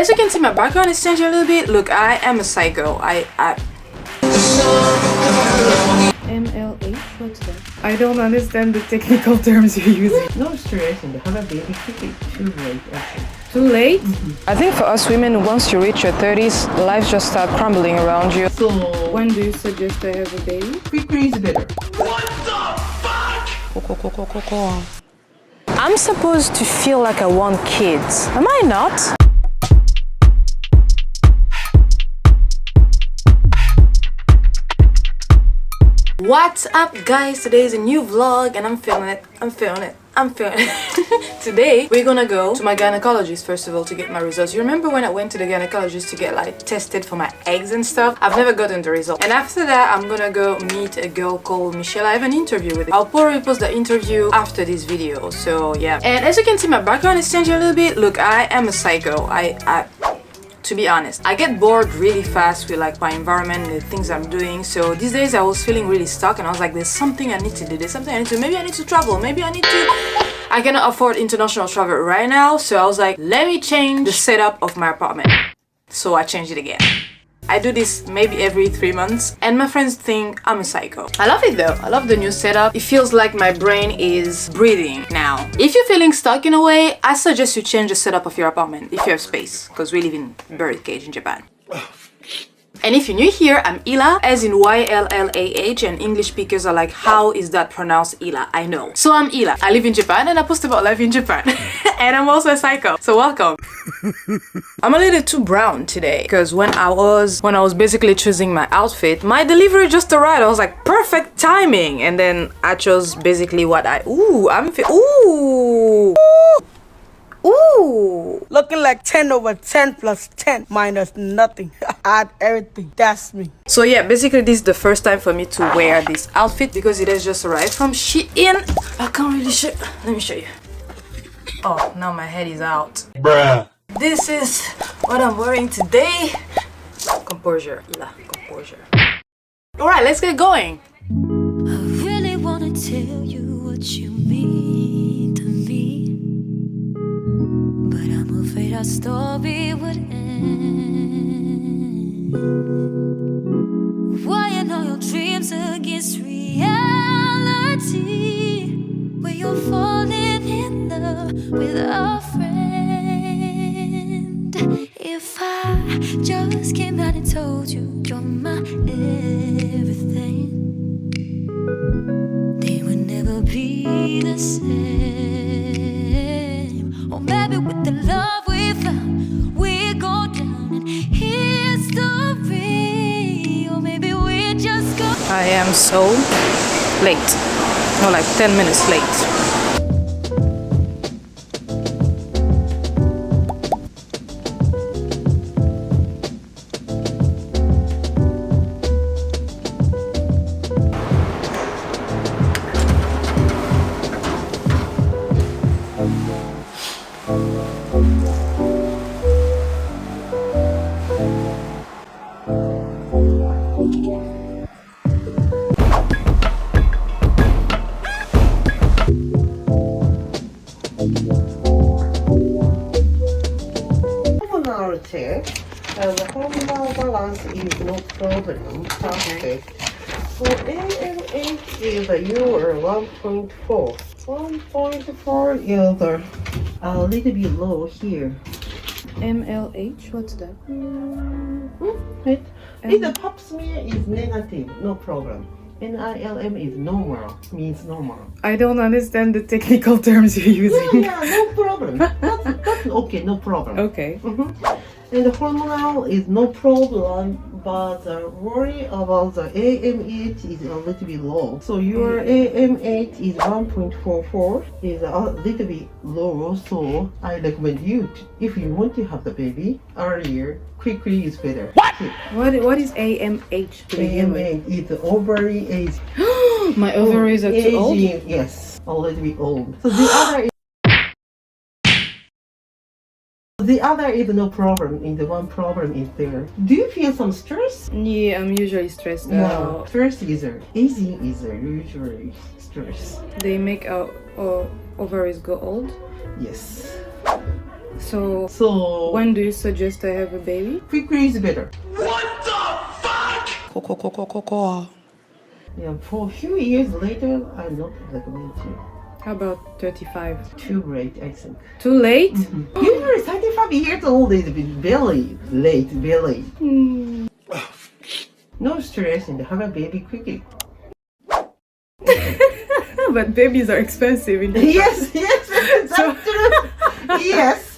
as you can see, my background is changing a little bit. Look, I am a psycho. MLH? What's that? I don't understand the technical terms you're using. No stress and have a baby quickly. Too late, actually. Too late? I think for us women, once you reach your 30s, life just starts crumbling around you. So, when do you suggest I have a baby? quickly is better. What the fuck? I'm supposed to feel like I want kids. Am I not? What's up, guys? Today is a new vlog and I'm feeling it. Today we're gonna go to my gynecologist first of all to get my results. You remember when I went to the gynecologist to get like tested for my eggs and stuff? I've never gotten the result. And after that I'm gonna go meet a girl called Michelle. I have an interview with her. I'll probably post the interview after this video. So yeah. And as you can see, my background is changing a little bit. Look, I am a psycho. To be honest, I get bored really fast with like my environment and the things I'm doing. So these days I was feeling really stuck and I was like, there's something I need to do. There's something I need to, maybe I need to travel. Maybe I cannot afford international travel right now. So I was like, let me change the setup of my apartment. So I changed it again. I do this maybe every 3 months and my friends think I'm a psycho. I love it though. I love the new setup. It feels like my brain is breathing now. If you're feeling stuck in a way, I suggest you change the setup of your apartment if you have space, because we live in birdcage in Japan. And if you're new here, I'm Ila, as in Y-L-L-A-H, and English speakers are like, how is that pronounced Ila? I know. So I'm Ila. I live in Japan and I post about life in Japan. And I'm also a psycho, so welcome. I'm a little too brown today, because when I was basically choosing my outfit, my delivery just arrived. I was like, perfect timing. And then I chose basically what ooh. Looking like 10 over 10 plus 10 minus nothing. Add everything. That's me. So yeah, basically this is the first time for me to wear this outfit because it has just arrived from Shein. I can't really show. Let me show you. Oh, now my head is out. Bruh. This is what I'm wearing today. Composure, Ila, composure. Alright, let's get going. I really wanna tell you what you mean to me, but I'm afraid our story would end. Weighing all your dreams against reality, where you're falling in love with a friend. If I just came out and told you you're my everything, they would never be the same. Or maybe with the love we found, we go down in history. Or maybe we just go. I am so late. No, like 10 minutes late. The hormonal balance is no problem. Perfect. So AMH is you are 1.4. 1.4 is a little bit low here. MLH, what's that? If the pap smear is negative, no problem. NILM is normal, means normal. I don't understand the technical terms you're using. Yeah, no problem. That's okay, no problem. Okay. And the hormonal is no problem, but the worry about the AMH is a little bit low. So your AMH is 1.44, is a little bit low. So I recommend you, if you want to have the baby earlier, quickly is better. What is AMH? AMH is the ovary age. My ovaries are too old? Yes, a little bit old. So the other is no problem, and the one problem is there. Do you feel some stress? Yeah, I'm usually stressed No, out. stress is aging is usually stress. They make our ovaries go old? Yes. So when do you suggest I have a baby? Quickly is better. Coco. Yeah, for a few years later, I'm not recommend you. How about 35? Too late, I think. Too late? Usually 35 years old is very late, very. No stress and have a baby quickly. But babies are expensive in Yes, that's true. Yes.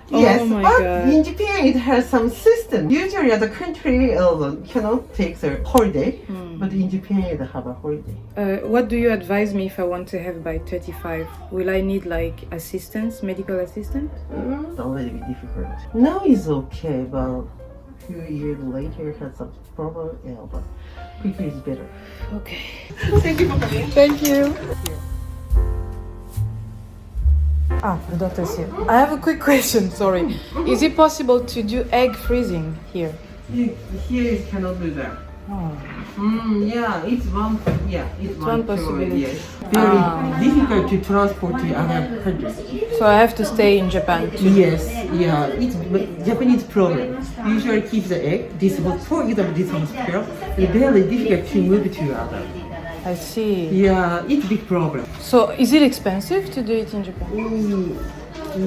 Yes, my but God. in Japan it has some system. Usually other country cannot take the holiday, but in Japan it have a holiday. What do you advise me if I want to have by 35? Will I need like assistance, medical assistance? It's a little bit difficult. Now it's okay, but few years later has some problem, but quickly is better. Okay. Thank you for coming. Thank you. The doctor's here. I have a quick question, sorry. Is it possible to do egg freezing here? Here you cannot do that. Oh. Yeah, it's one possibility. Yes. Very difficult to transport to other countries. So I have to stay in Japan too? Yes, yeah, it's Japanese problem. Usually keep the egg. This was for example, this hospital. It's very difficult to move to other. I see. Yeah, it's big problem. So is it expensive to do it in Japan?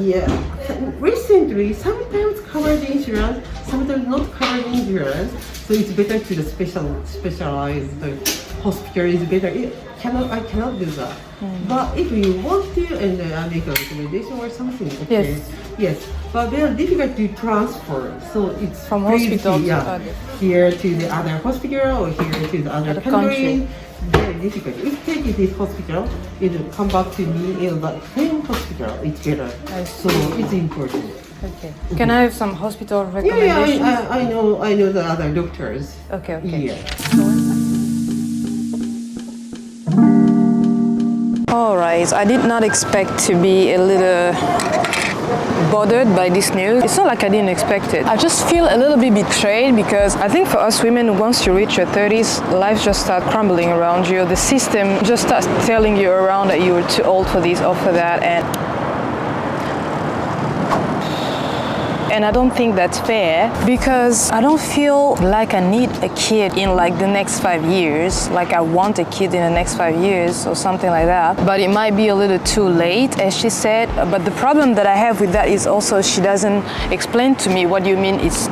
Yeah. Recently, sometimes covered insurance, sometimes not covered insurance. So it's better to the specialized hospital is better. I cannot do that. But if you want to and I make a recommendation or something, okay. Yes. But very difficult to transfer. So it's From crazy, hospital to yeah, other. here to the other hospital or here to the other country. Very difficult. If take it in hospital, it will come back to me in the same hospital. It's better. So it's important. Okay. Can I have some hospital Yeah, recommendations? I know the other doctors. Okay. Yeah. Alright, I did not expect to be a little bothered by this news. It's not like I didn't expect it. I just feel a little bit betrayed because I think for us women, once you reach your 30s, life just starts crumbling around you. The system just starts telling you around that you're too old for this or for that, and I don't think that's fair because I don't feel like I need a kid in like the next 5 years, like I want a kid in the next 5 years or something like that, but it might be a little too late, as she said. But the problem that I have with that is also she doesn't explain to me what do you mean it's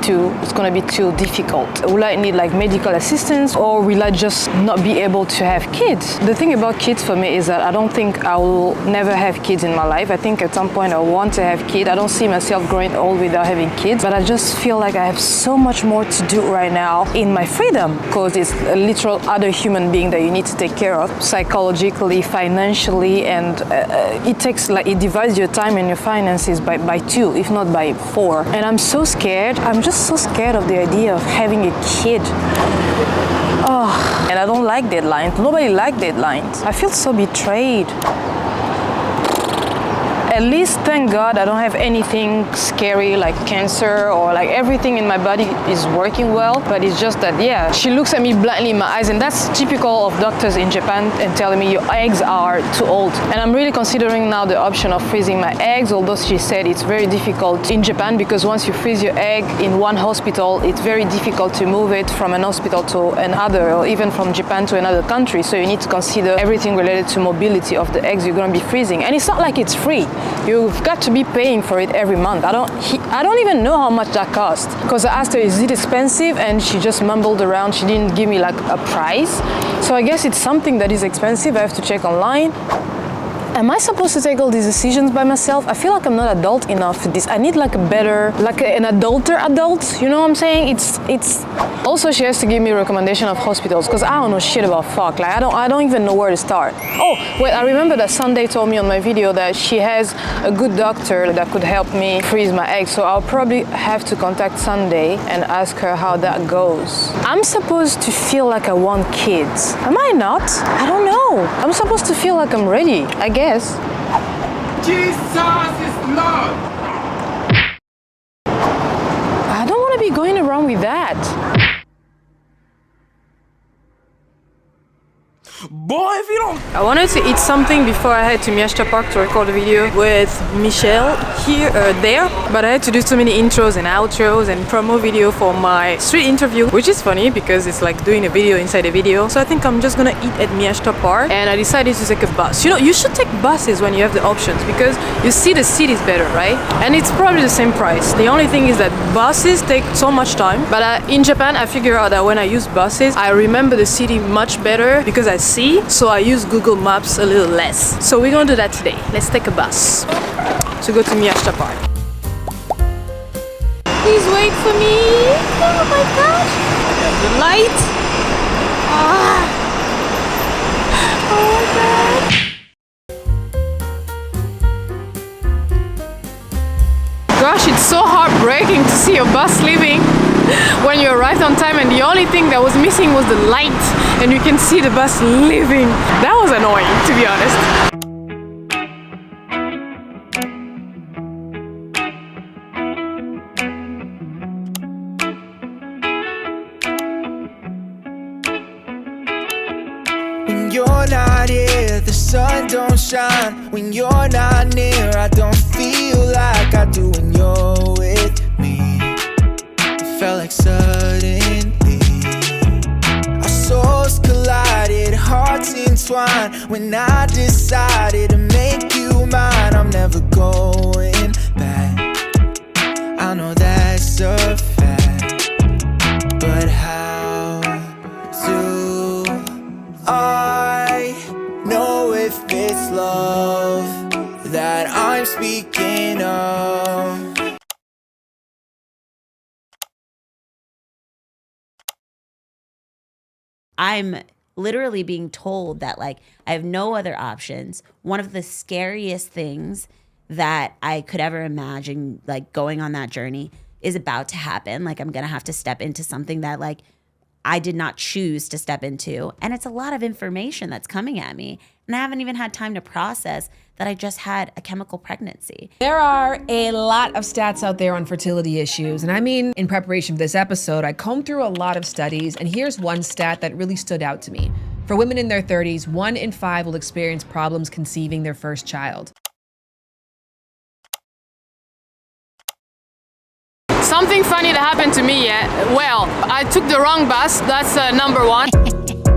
going to be too difficult. Will I need like medical assistance or will I just not be able to have kids? The thing about kids for me is that I don't think I will never have kids in my life. I think at some point I want to have kids. I don't see myself growing old without having kids, but I just feel like I have so much more to do right now in my freedom because it's a literal other human being that you need to take care of psychologically, financially, and it divides your time and your finances by 2, if not by 4. And I'm so scared. I'm just so scared of the idea of having a kid. Oh, and I don't like deadlines. Nobody likes deadlines. I feel so betrayed. At least, thank God, I don't have anything scary like cancer or like everything in my body is working well. But it's just that, yeah, she looks at me bluntly in my eyes, and that's typical of doctors in Japan and telling me your eggs are too old. And I'm really considering now the option of freezing my eggs, although she said it's very difficult in Japan because once you freeze your egg in one hospital, it's very difficult to move it from an hospital to another or even from Japan to another country. So you need to consider everything related to mobility of the eggs you're going to be freezing. And it's not like it's free. You've got to be paying for it every month. I don't even know how much that cost because I asked her, is it expensive? And she just mumbled around. She didn't give me like a price. So I guess it's something that is expensive. I have to check online. Am I supposed to take all these decisions by myself? I feel like I'm not adult enough for this. I need like a better, like an adulter adult. You know what I'm saying? It's. Also, she has to give me a recommendation of hospitals because I don't know shit about fuck. Like I don't even know where to start. Oh wait, I remember that Sunday told me on my video that she has a good doctor that could help me freeze my eggs. So I'll probably have to contact Sunday and ask her how that goes. I'm supposed to feel like I want kids. Am I not? I don't know. I'm supposed to feel like I'm ready, I guess. Jesus is Lord. I don't want to be going around with that. Boy, if you I wanted to eat something before I head to Miyashita Park to record a video with Michelle there, but I had to do so many intros and outros and promo video for my street interview, which is funny because it's like doing a video inside a video. So I think I'm just gonna eat at Miyashita Park, and I decided to take a bus. You know, you should take buses when you have the options because you see the cities better, right? And it's probably the same price. The only thing is that buses take so much time, but in Japan I figure out that when I use buses I remember the city much better because I see, so I use Google Maps a little less. So we're gonna do that today. Let's take a bus to go to Miyashita Park. Please wait for me. Oh my gosh. The light. Oh my god. Gosh, it's so heartbreaking to see your bus leaving when you arrived on time and the only thing that was missing was the light and you can see the bus leaving. That was annoying, to be honest. When you're not here, the sun don't shine. When you're not near, I don't feel like I do when you're with me. It felt like suddenly our souls collided, hearts entwined. When I decided to make you mine, I'm never going back. I know that's a fact, but how do I know if it's love that I'm speaking of? I'm literally being told that like I have no other options. One of the scariest things that I could ever imagine, like going on that journey, is about to happen. Like I'm gonna have to step into something that like I did not choose to step into. And it's a lot of information that's coming at me. And I haven't even had time to process that I just had a chemical pregnancy. There are a lot of stats out there on fertility issues. And I mean, in preparation for this episode, I combed through a lot of studies, and here's one stat that really stood out to me. For women in their 30s, 1 in 5 will experience problems conceiving their first child. Something funny that happened to me, well, I took the wrong bus, that's number one.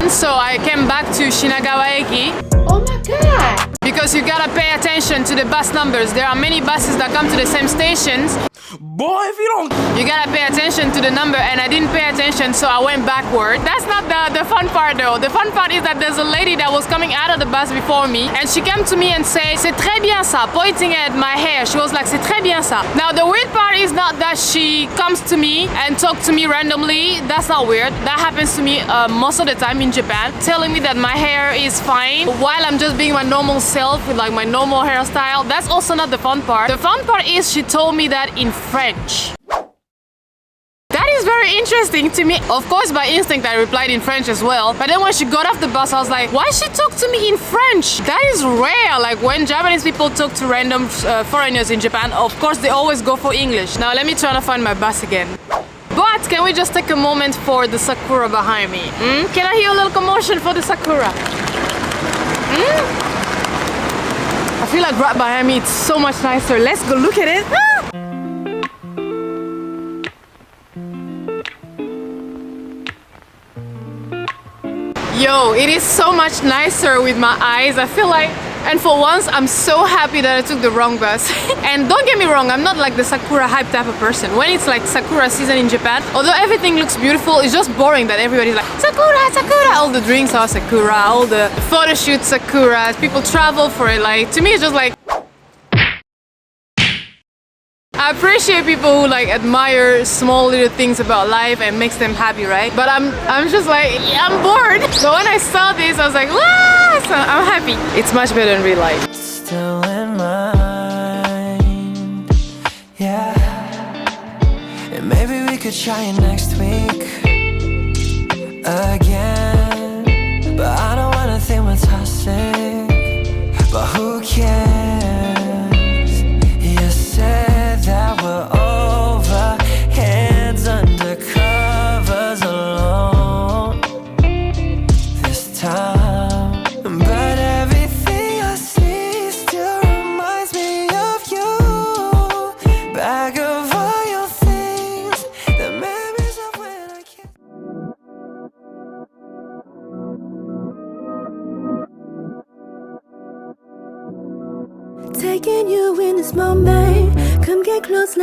So I came back to Shinagawa Eki. Oh my god! Because you gotta pay attention to the bus numbers. There are many buses that come to the same stations. Boy, if you don't... You gotta pay attention to the number, and I didn't pay attention, so I went backward. That's not the fun part though. The fun part is that there's a lady that was coming out of the bus before me, and she came to me and said, "C'est très bien ça," pointing at my hair. She was like, "C'est très bien ça." Now the weird part is not that she comes to me and talks to me randomly. That's not weird. That happens to me most of the time in Japan, telling me that my hair is fine while I'm just being my normal self with like my normal hairstyle. That's also not the fun part. The fun part is she told me that in French. That is very interesting to me. Of course, by instinct, I replied in French as well. But then when she got off the bus, I was like, why she talk to me in French? That is rare. Like when Japanese people talk to random foreigners in Japan, of course, they always go for English. Now, let me try to find my bus again. But can we just take a moment for the sakura behind me? Can I hear a little commotion for the sakura? I feel like right behind me, it's so much nicer. Let's go look at it. Yo, it is so much nicer with my eyes. I feel like, and for once, I'm so happy that I took the wrong bus. And don't get me wrong, I'm not like the sakura hype type of person. When it's like sakura season in Japan, although everything looks beautiful, it's just boring that everybody's like, sakura, sakura. All the drinks are sakura, all the photo shoots sakura. People travel for it. Like, to me, it's just like, I appreciate people who like admire small little things about life and makes them happy, right? But I'm just like, yeah, I'm bored. So when I saw this, I was like, wow, so I'm happy. It's much better in real life. Still in mind, yeah. And maybe we could try it next week again. But I don't wanna think we're toxic. But who cares? You said that we're over, hands under covers alone this time. But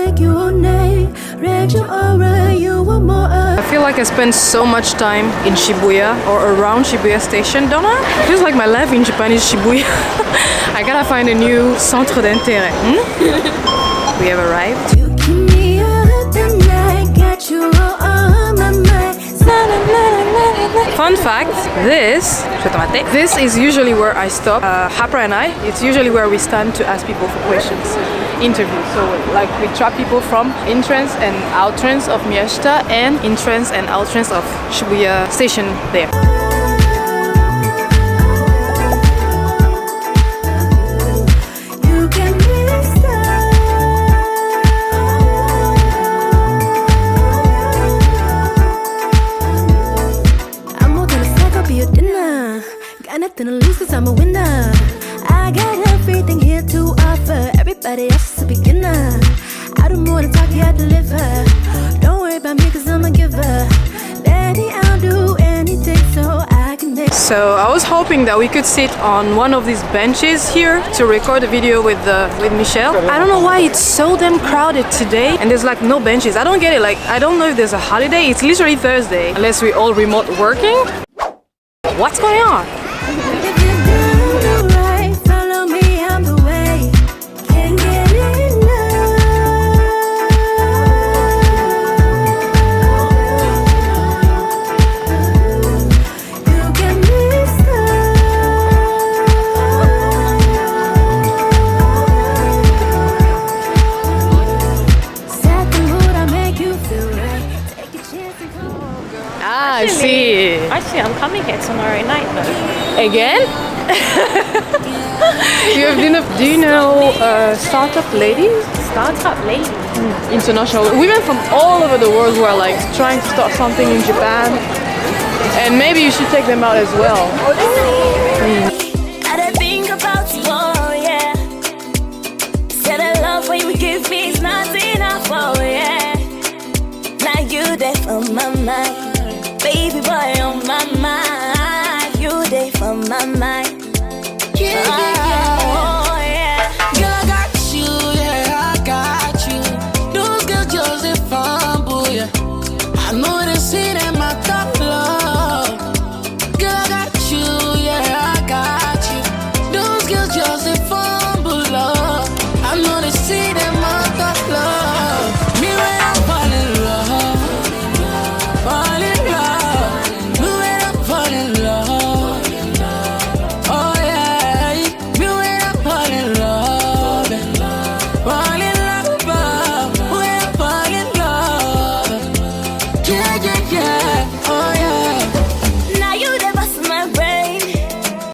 make you own. Read your aura, you want more. I feel like I spend so much time in Shibuya or around Shibuya station, don't I? Feels like my life in Japan is Shibuya. I gotta find a new centre d'intérêt. We have arrived. You keep me up the night, got you on my mind. Fun fact, this is usually where I stop. Hapra and I, it's usually where we stand to ask people for questions. Interviews. So like we trap people from entrance and outrance of Miyashita and entrance and outrance of Shibuya station there. You can be star. I'm more than a snack, I'll be your dinner. Got nothing to lose cause I'm a winner. I got everything here to offer. Everybody else is a beginner. I do more than talk, you I deliver. Don't worry about me cause I'm a giver. Daddy, I'll do anything so I can make. So I was hoping that we could sit on one of these benches here to record a video with Michelle. I don't know why it's so damn crowded today and there's like no benches. I don't get it. Like I don't know if there's a holiday. It's literally Thursday unless we all remote working. What's going on? If you do the right, follow me, I'm the way. Can't get enough. You can be star. Set the mood, I make you feel right. Take a chance and come on, girl. Ah, I see. Actually, I'm coming here tomorrow night though. Again? You have dinner. Do you know startup ladies? Startup lady. International women from all over the world who are like trying to start something in Japan. And maybe you should take them out as well. I don't think about you, oh yeah. Said I love what you give me is not enough, oh yeah. Now you there for my mind, baby boy on my mind. You there for my mind. Yeah, oh yeah. Girl, I got you, yeah, I got you. Those girls just they fall